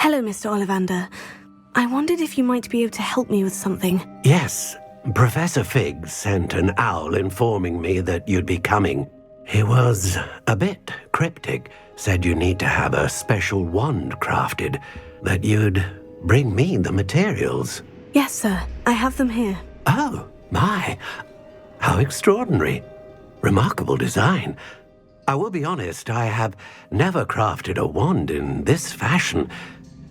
Hello, Mr. Ollivander. I wondered if you might be able to help me with something. Yes, Professor Fig sent an owl informing me that you'd be coming. He was a bit cryptic, said you need to have a special wand crafted, that you'd bring me the materials. Yes, sir. I have them here. Oh, my. How extraordinary. Remarkable design. I will be honest, I have never crafted a wand in this fashion.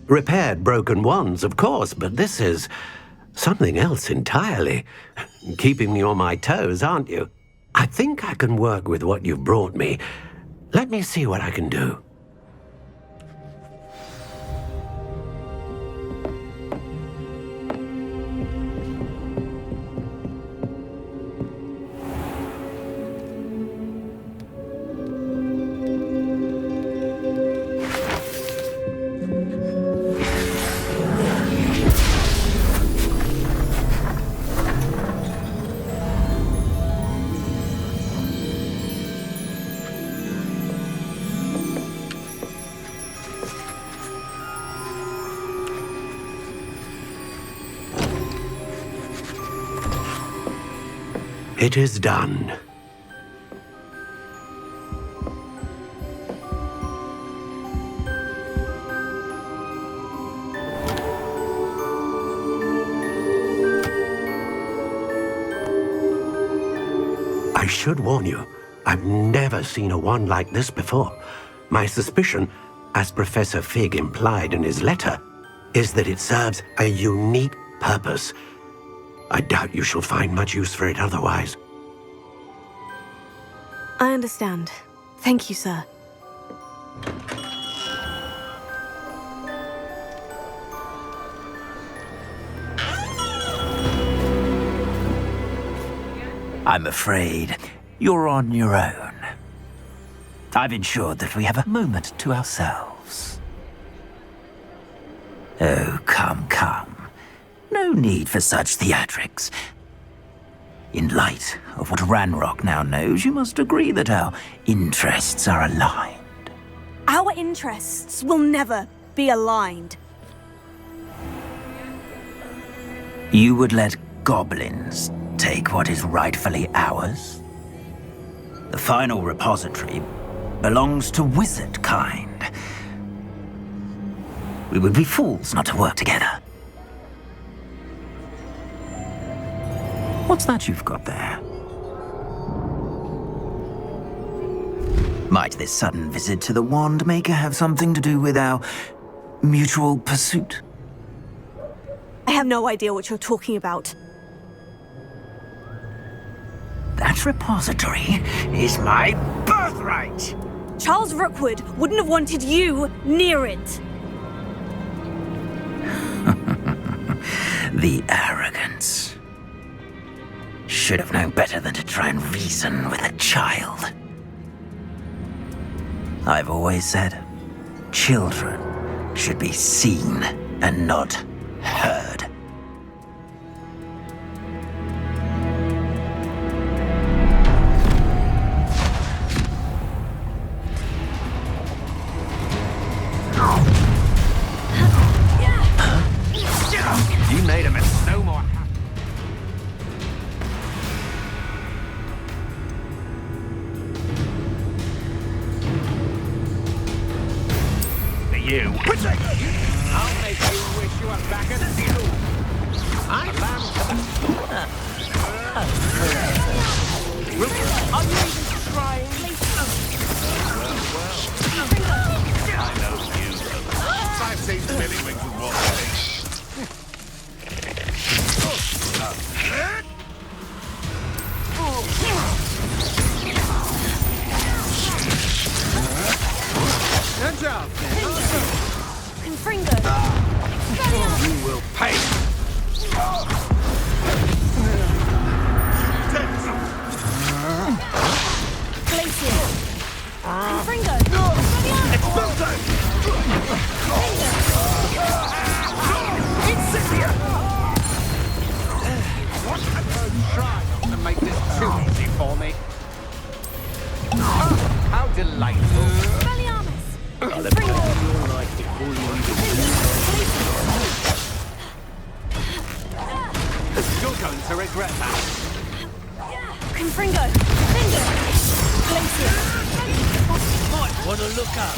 Repaired broken wands, of course, but this is something else entirely. Keeping me on my toes, aren't you? I think I can work with what you've brought me. Let me see what I can do. It is done. I should warn you, I've never seen a wand like this before. My suspicion, as Professor Fig implied in his letter, is that it serves a unique purpose. I doubt you shall find much use for it otherwise. I understand. Thank you, sir. I'm afraid you're on your own. I've ensured that we have a moment to ourselves. Oh, come, come. No need for such theatrics. In light of what Ranrok now knows, you must agree that our interests are aligned. Our interests will never be aligned. You would let goblins take what is rightfully ours? The final repository belongs to wizard kind. We would be fools not to work together. What's that you've got there? Might this sudden visit to the Wand Maker have something to do with our mutual pursuit? I have no idea what you're talking about. That repository is my birthright! Charles Rookwood wouldn't have wanted you near it. The arrogance. Should have known better than to try and reason with a child. I've always said, children should be seen and not heard. You made a mess. No more. You. I'll make you wish you were back at school. I am. Are you even trying? I know you. I've seen Bdie with what Hands out! Confringo! You will pay! Glacier! Confringo! Expulso! regret that. Confringo! Finger! Glacier! Might want to look up.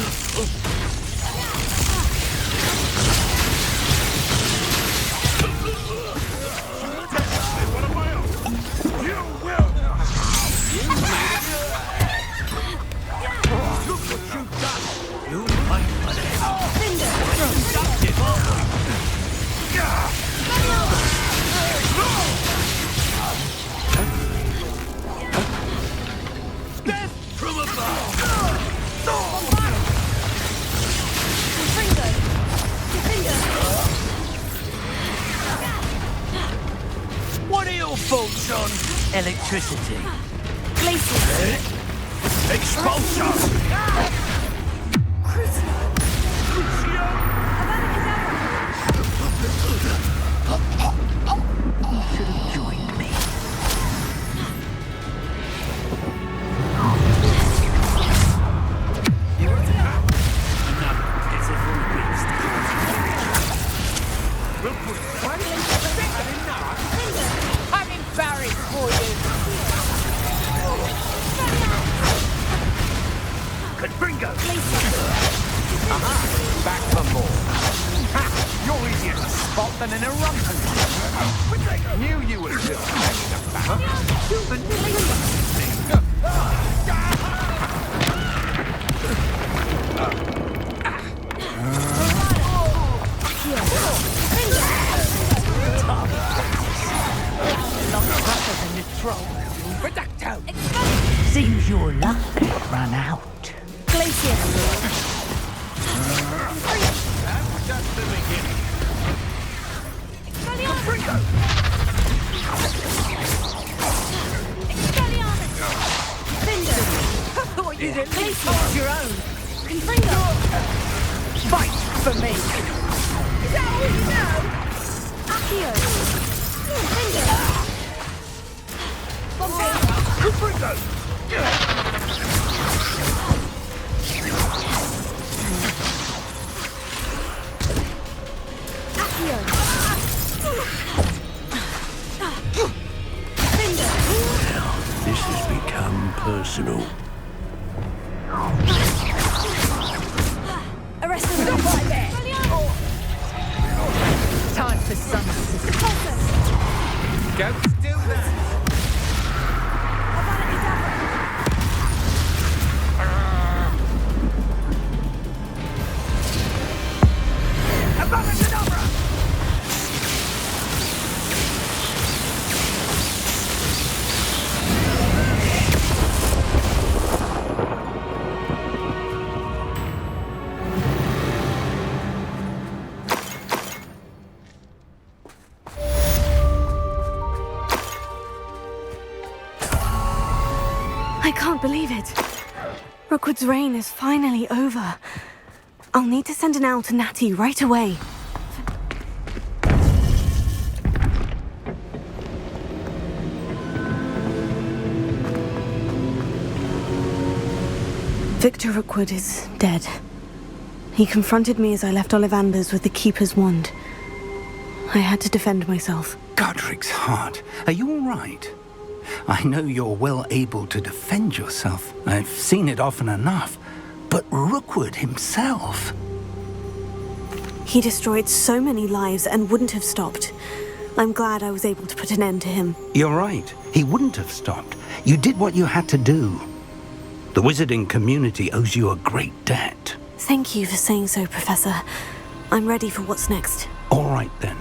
Look what you've done. You might for this. Finger! Death from above. Confringo! Finger! What are your thoughts on electricity? Glacier! Expulsion! Crucio! Should have joined me. I'm embarrassed for you. Confringo! Aha! Back for more. Ha! You're easier to spot than in a rumpen. Knew you would do. Seems your luck has run out. Glacier! That's just the beginning. Finger! You'd at least hold your own. Confringo! Fight for me. Is that all you know? Accio! Finger! Confringo! Accio! Finger! This has become personal. Arrest him! Right there. Time for some. Don't do that. I can't believe it. Rookwood's reign is finally over. I'll need to send an owl to Natty right away. Victor Rookwood is dead. He confronted me as I left Ollivander's with the Keeper's wand. I had to defend myself. Godric's heart. Are you all right? I know you're well able to defend yourself. I've seen it often enough. But Rookwood himself... He destroyed so many lives and wouldn't have stopped. I'm glad I was able to put an end to him. You're right. He wouldn't have stopped. You did what you had to do. The wizarding community owes you a great debt. Thank you for saying so, Professor. I'm ready for what's next. All right, then.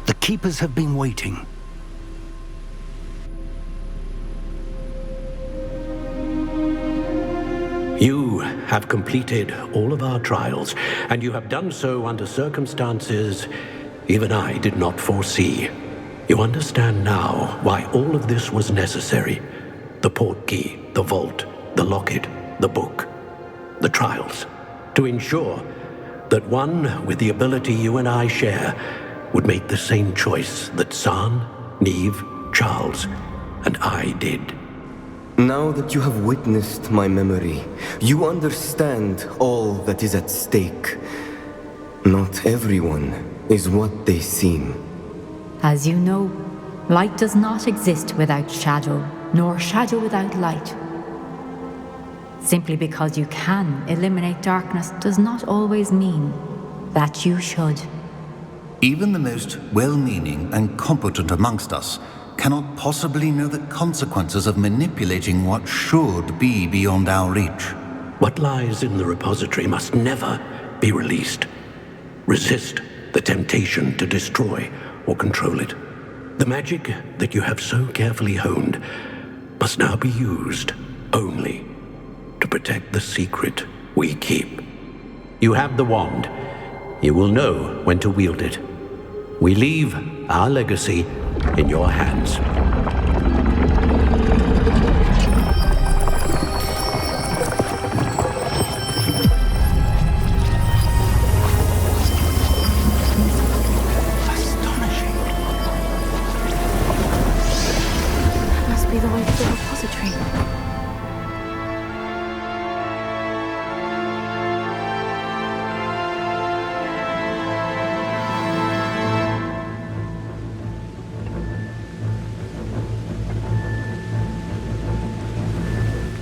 The Keepers have been waiting. You have completed all of our trials, and you have done so under circumstances even I did not foresee. You understand now why all of this was necessary. The portkey, the vault, the locket, the book, the trials. To ensure that one with the ability you and I share would make the same choice that San, Neve, Charles, and I did. Now that you have witnessed my memory, you understand all that is at stake. Not everyone is what they seem. As you know, Light does not exist without shadow, nor shadow without light. Simply because you can eliminate darkness does not always mean that you should. Even the most well-meaning and competent amongst us cannot possibly know the consequences of manipulating what should be beyond our reach. What lies in the repository must never be released. Resist the temptation to destroy or control it. The magic that you have so carefully honed must now be used only to protect the secret we keep. You have the wand. You will know when to wield it. We leave our legacy in your hands. That must be the way to the repository.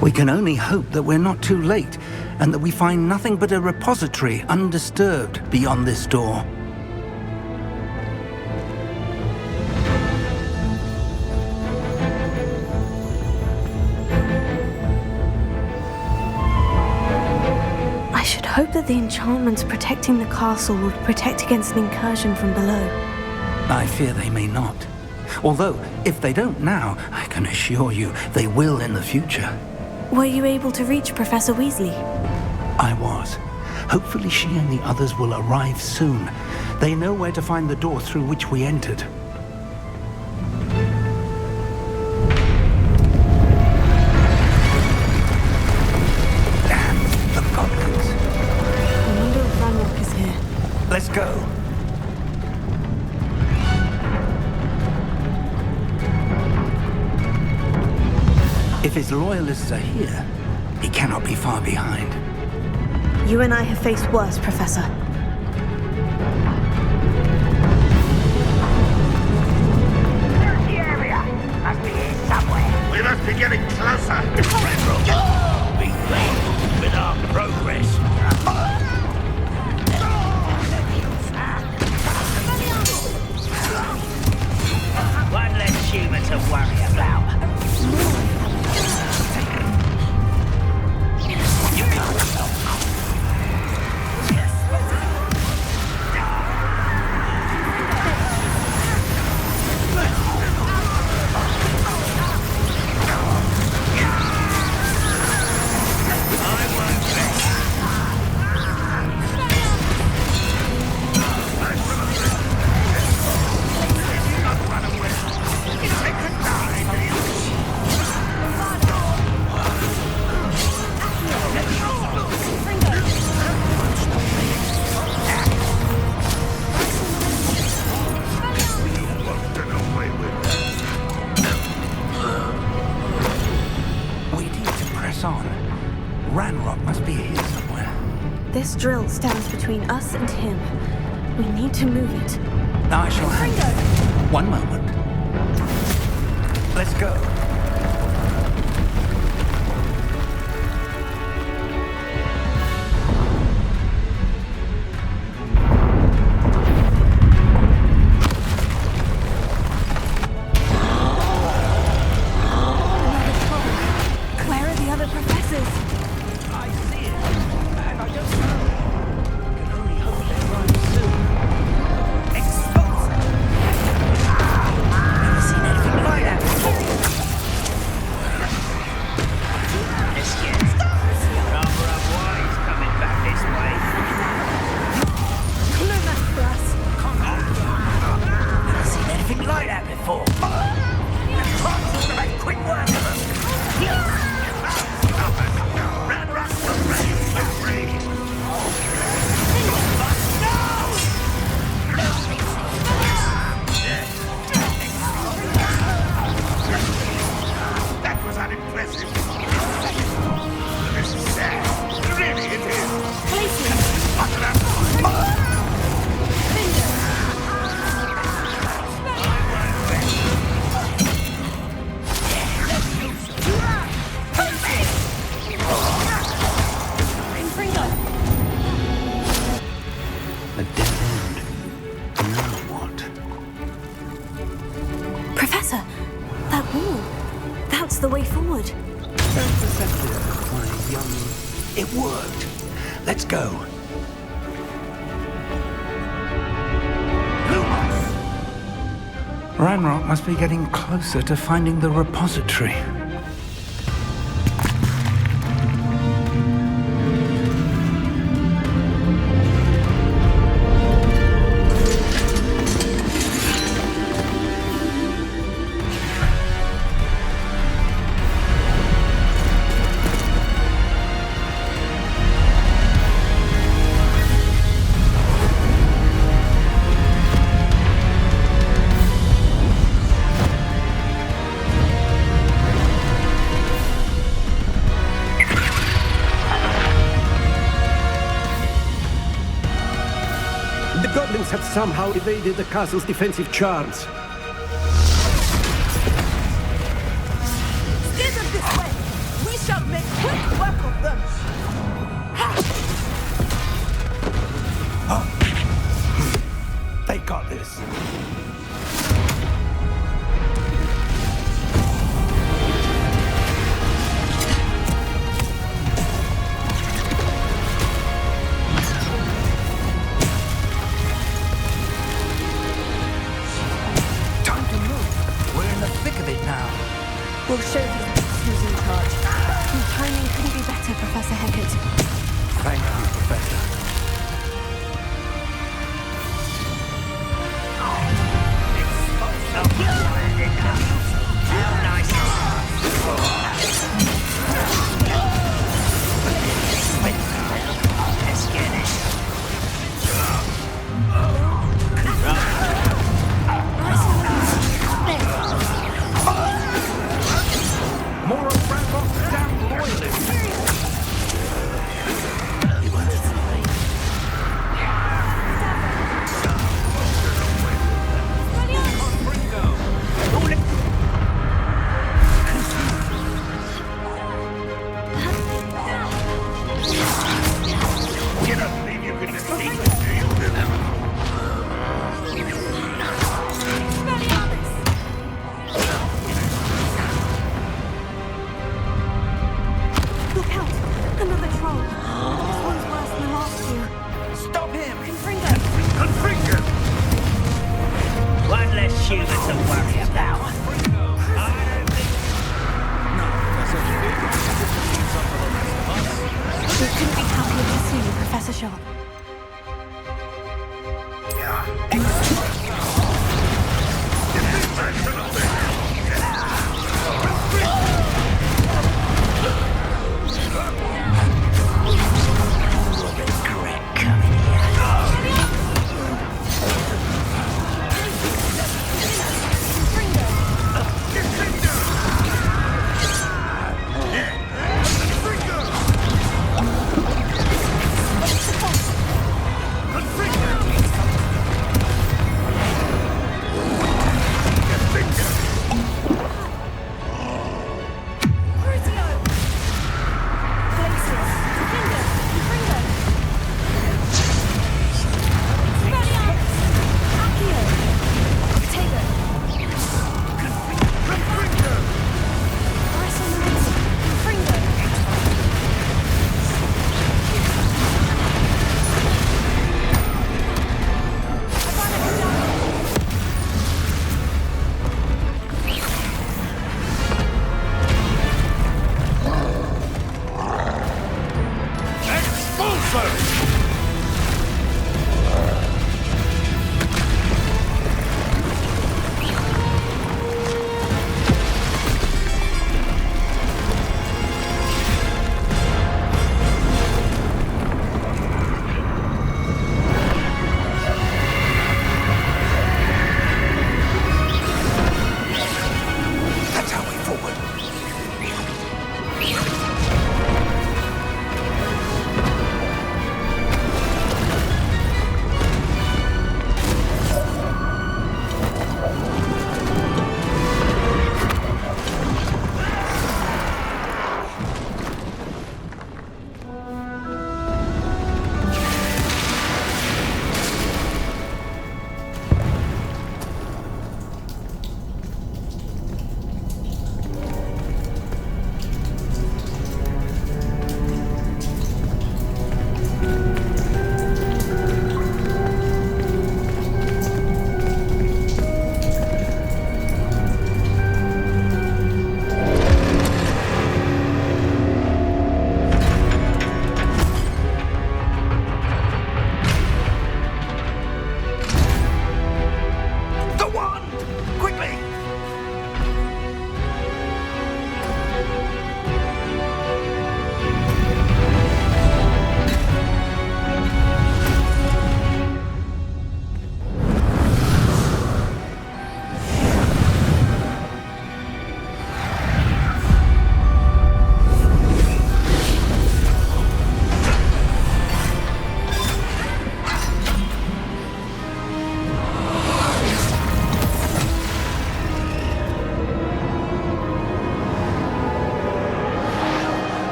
We can only hope that we're not too late, and that we find nothing but a repository undisturbed beyond this door. I should hope that the enchantments protecting the castle will protect against an incursion from below. I fear they may not. Although, if they don't now, I can assure you they will in the future. Were you able to reach Professor Weasley? I was. Hopefully she and the others will arrive soon. They know where to find the door through which we entered. Damn, the goblins. I wonder if Ranrok is here. Let's go. If his loyalists are here, he cannot be far behind. You and I have faced worse, Professor. There's the area. Must be here somewhere. We must be getting closer. Ranrok, be pleased with our progress. One less human to worry about. You can't stop. Ranrok must be here somewhere. This drill stands between us and him. We need to move it. I shall handle it. One moment. Let's go. have worked. Let's go. Ranrok must be getting closer to finding the repository. Have somehow evaded the castle's defensive charms. Steer them this way! We shall make quick work of them! They got this. We'll show these who's in charge. Your timing couldn't be better, Professor Hecat. Thank you, Professor. More of Ranrok's damn loyalists! You don't believe you can defeat me, do you? Look out! Another troll. This one's worse than the last two. Stop him! Confringo! Confringo! One less human to worry about. We couldn't be happier to see you, Professor Sharp.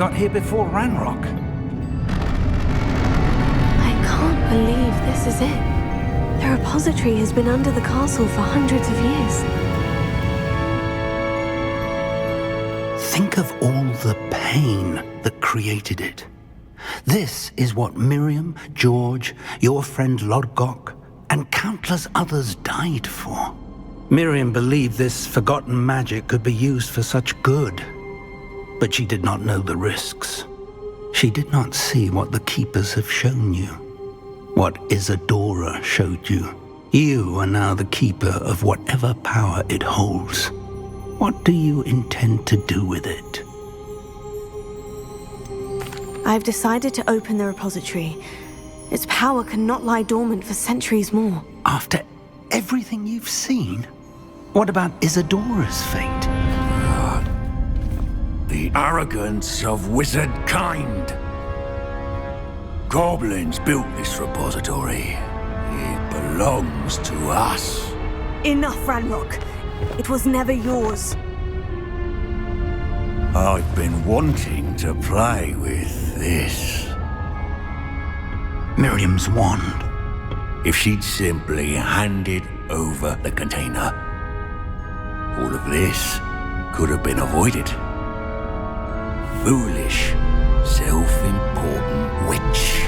got here before Ranrok. I can't believe this is it. The repository has been under the castle for hundreds of years. Think of all the pain that created it. This is what Miriam, George, your friend Lodgok, and countless others died for. Miriam believed this forgotten magic could be used for such good, but she did not know the risks. She did not see what the Keepers have shown you, what Isadora showed you. You are now the Keeper of whatever power it holds. What do you intend to do with it? I've decided to open the repository. Its power cannot lie dormant for centuries more. After everything you've seen? What about Isadora's fate? The arrogance of wizard kind. Goblins built this repository. It belongs to us. Enough, Ranrok. It was never yours. I've been wanting to play with this. Miriam's wand. If she'd simply handed over the container, all of this could have been avoided. Foolish, self-important witch.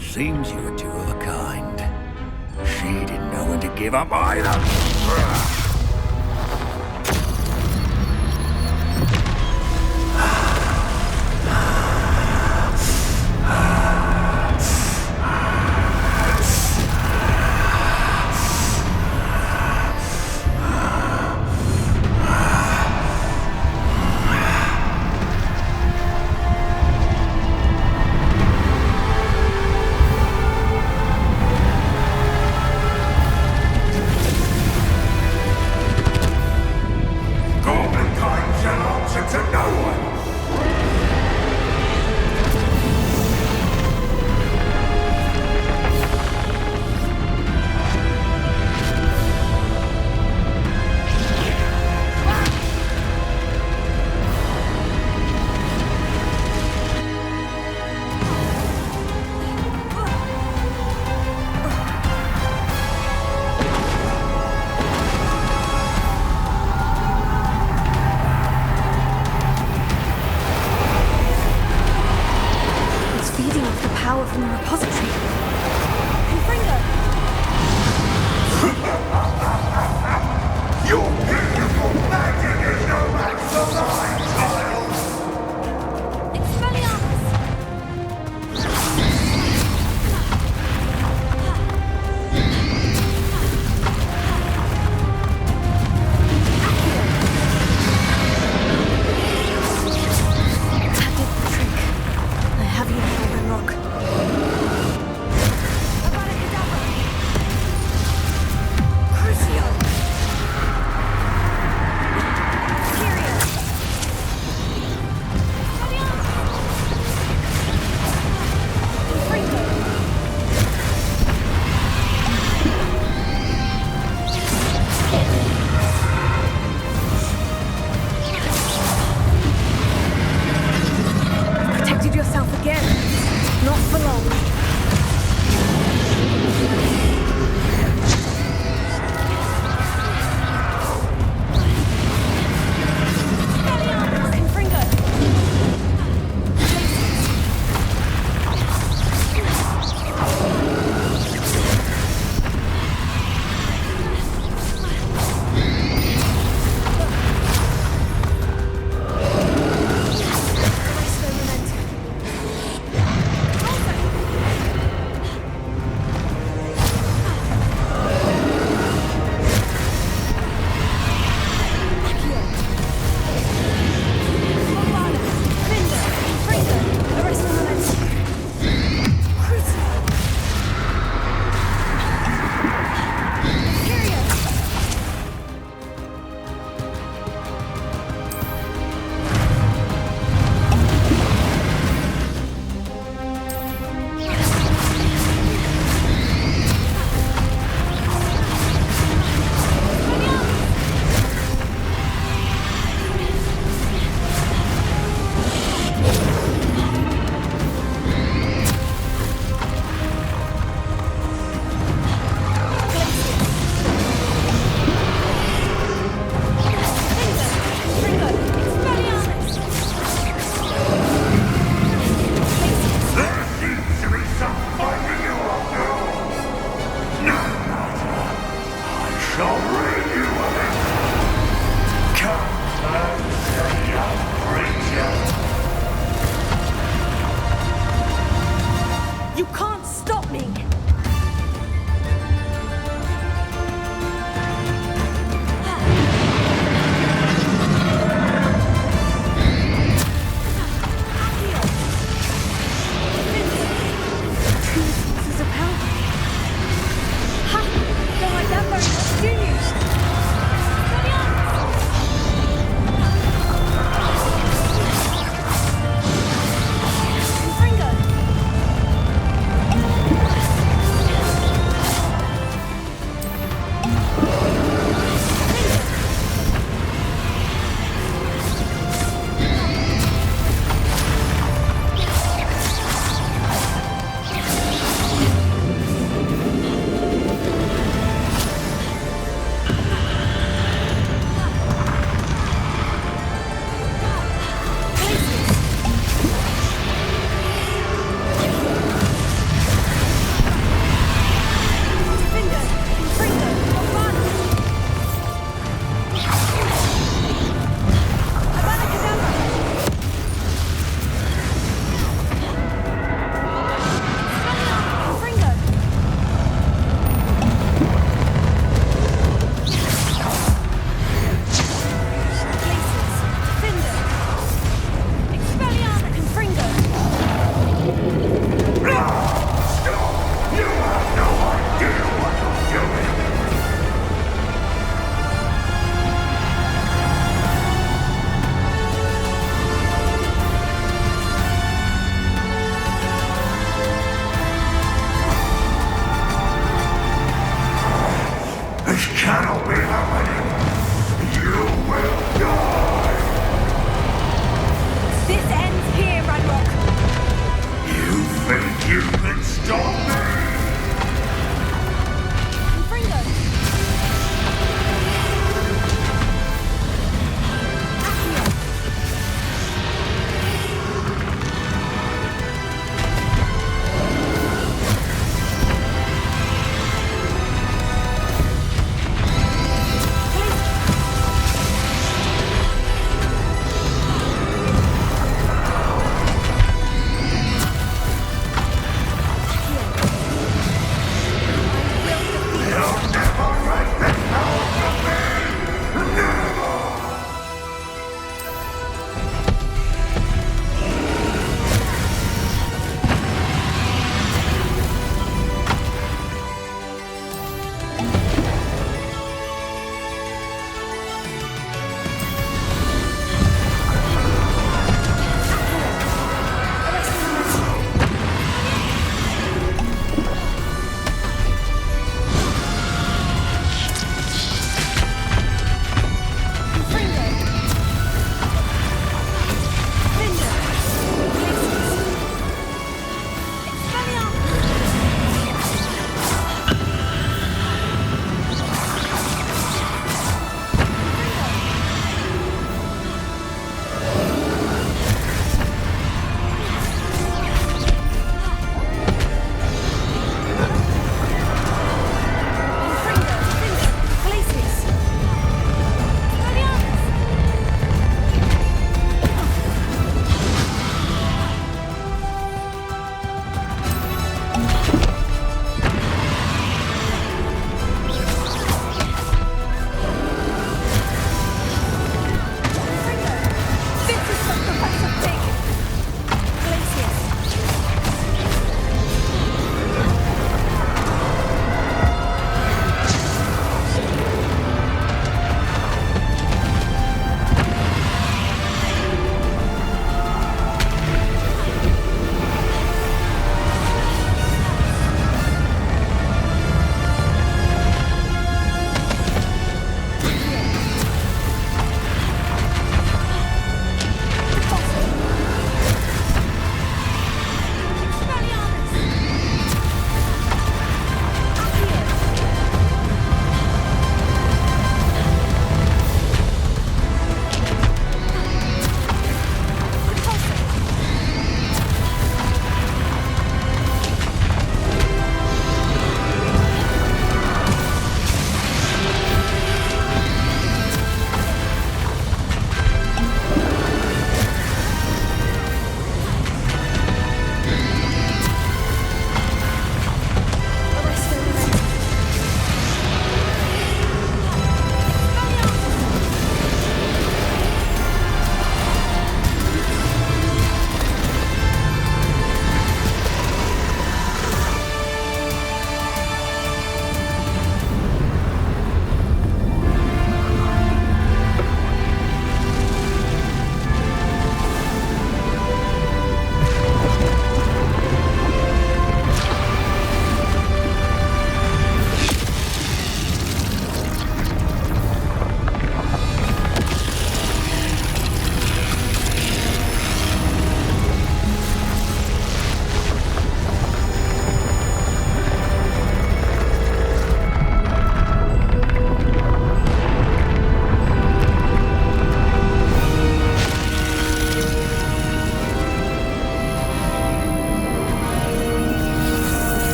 Seems you were two of a kind. She didn't know when to give up either.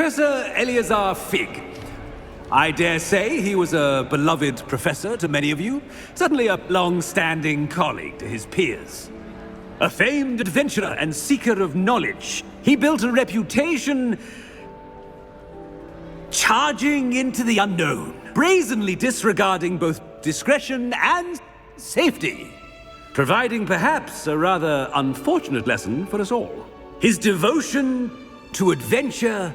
Professor Eleazar Fig. I dare say he was a beloved professor to many of you, certainly a long-standing colleague to his peers. A famed adventurer and seeker of knowledge, he built a reputation charging into the unknown, brazenly disregarding both discretion and safety, providing perhaps a rather unfortunate lesson for us all. His devotion to adventure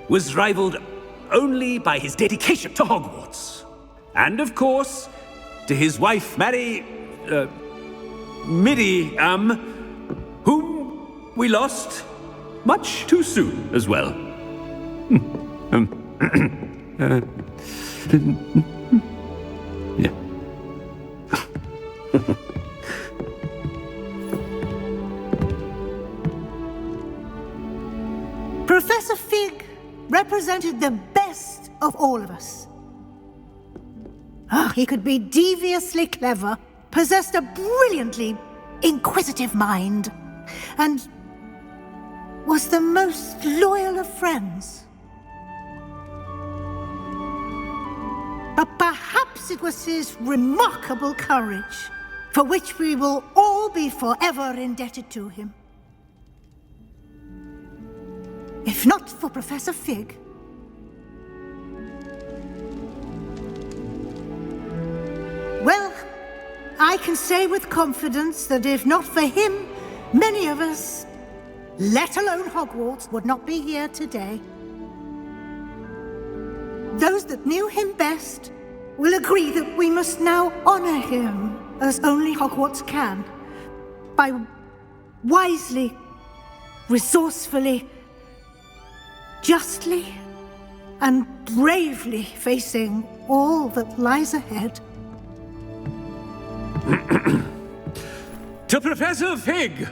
was rivaled only by his dedication to Hogwarts. And of course, to his wife, Bdie, whom we lost much too soon as well. Yeah. Professor Fig represented the best of all of us. He could be deviously clever, possessed a brilliantly inquisitive mind, and was the most loyal of friends. But perhaps it was his remarkable courage, for which we will all be forever indebted to him. If not for Professor Fig, well, I can say with confidence that if not for him, many of us, let alone Hogwarts, would not be here today. Those that knew him best will agree that we must now honor him as only Hogwarts can, by wisely, resourcefully, justly, and bravely facing all that lies ahead. To Professor Fig!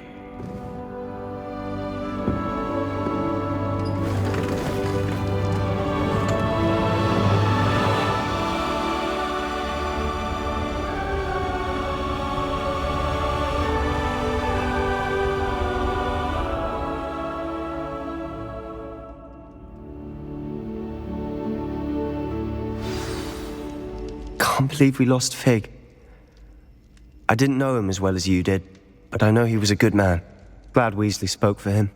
Can't believe we lost Fig. I didn't know him as well as you did, but I know he was a good man. Glad Weasley spoke for him.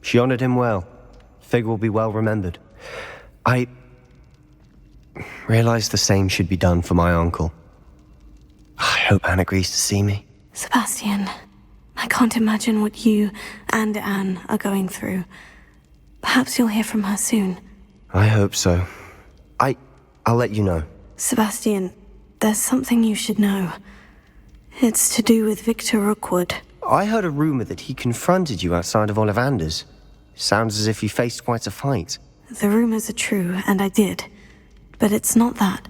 She honored him well. Fig will be well remembered. I realized the same should be done for my uncle. I hope Anne agrees to see me. Sebastian, I can't imagine what you and Anne are going through. Perhaps you'll hear from her soon. I hope so. I'll let you know. Sebastian, there's something you should know. It's to do with Victor Rookwood. I heard a rumor that he confronted you outside of Ollivander's. Sounds as if you faced quite a fight. The rumors are true, and I did. But it's not that.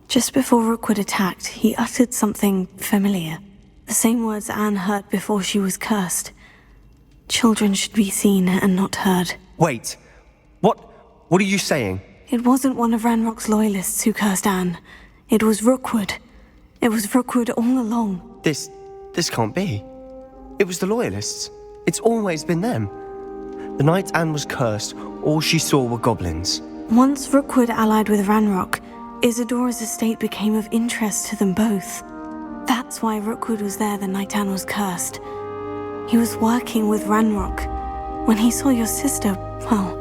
Just before Rookwood attacked, he uttered something familiar. The same words Anne heard before she was cursed. Children should be seen and not heard. Wait. What are you saying? It wasn't one of Ranrock's loyalists who cursed Anne. It was Rookwood. It was Rookwood all along. This can't be. It was the loyalists. It's always been them. The night Anne was cursed, all she saw were goblins. Once Rookwood allied with Ranrock, Isadora's estate became of interest to them both. That's why Rookwood was there the night Anne was cursed. He was working with Ranrock. When he saw your sister, well,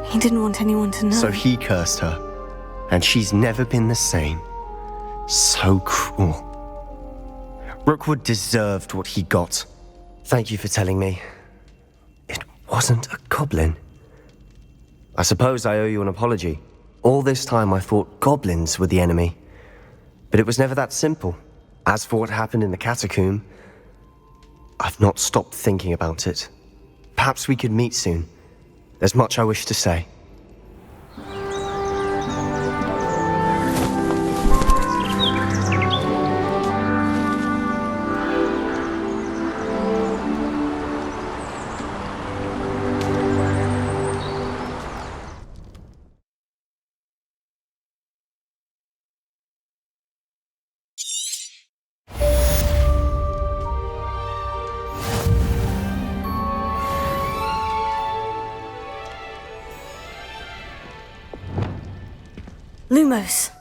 he didn't want anyone to know. So he cursed her, and she's never been the same. So cruel. Rookwood deserved what he got. Thank you for telling me. It wasn't a goblin. I suppose I owe you an apology. All this time I thought goblins were the enemy. But it was never that simple. As for what happened in the catacomb, I've not stopped thinking about it. Perhaps we could meet soon. There's much I wish to say. Lumos.